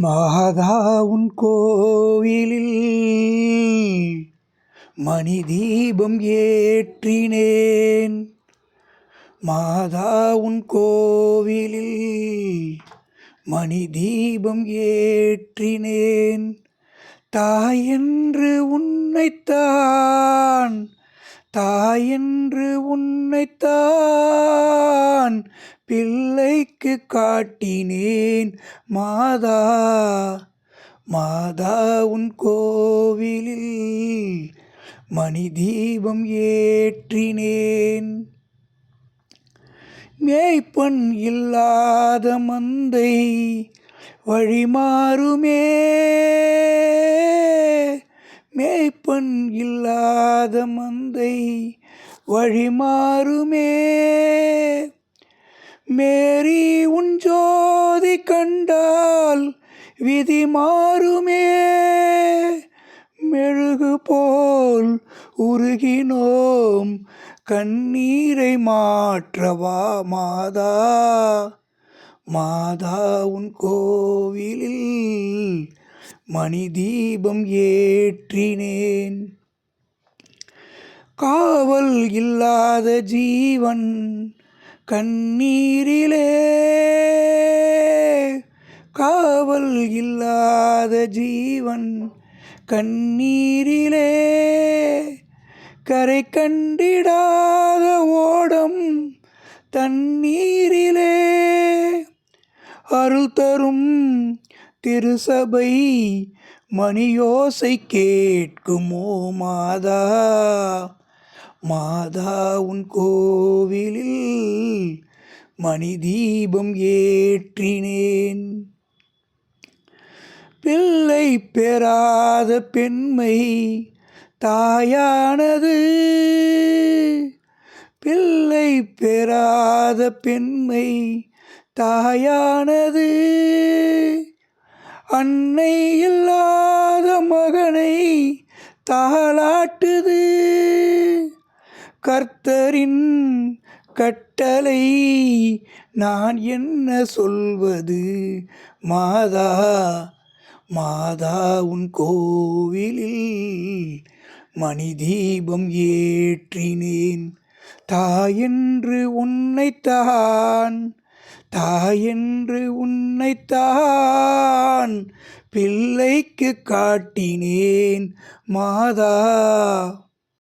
மாதா உன் கோவிலில் மணி தீபம் ஏற்றினேன். மாதா உன் கோவிலில் மணி தீபம் ஏற்றினேன். தாயென்று உன்னைத்தான், தாயென்று உன்னைத்தான் பிள்ளைக்கு காட்டினேன். மாதா, மாதா உன் கோவிலில் மணி தீபம் ஏற்றினேன். மேய்ப்பன் இல்லாத மந்தை வழிமாறுமே, மேய்ப்பன் இல்லாத மந்தை வழிமாறுமே. மேரி உன் ஜோதி கண்டால் விதி மாறுமே. மெழுகு போல் உருகினோம் கண்ணீரை மாற்றவா. மாதா, மாதா உன் கோவிலில் மணி தீபம் ஏற்றினேன். காவல் இல்லாத ஜீவன் கண்ணீரிலே, காவல் இல்லாத ஜீவன் கண்ணீரிலே. கரை கண்டிடாத ஓடம் தண்ணீரிலே. அருள் தரும் திருசபை மணியோசை கேட்குமோ. மாதா, மாதா உன் கோவிலில் மணி தீபம் ஏற்றினேன். பிள்ளை பெறாத பெண்மை தாயானது, பிள்ளை பெறாத பெண்மை தாயானது. அன்னை இல்லாத மகனை தாளாட்டுது. கர்த்தரின் கட்டளை நான் என்ன சொல்வது. மாதா, மாதா உன் கோவிலில் மணி தீபம் ஏற்றினேன். தாயென்று உன்னைத்தான், தாயென்று உன்னைத்தான் பிள்ளைக்கு காட்டினேன். மாதா.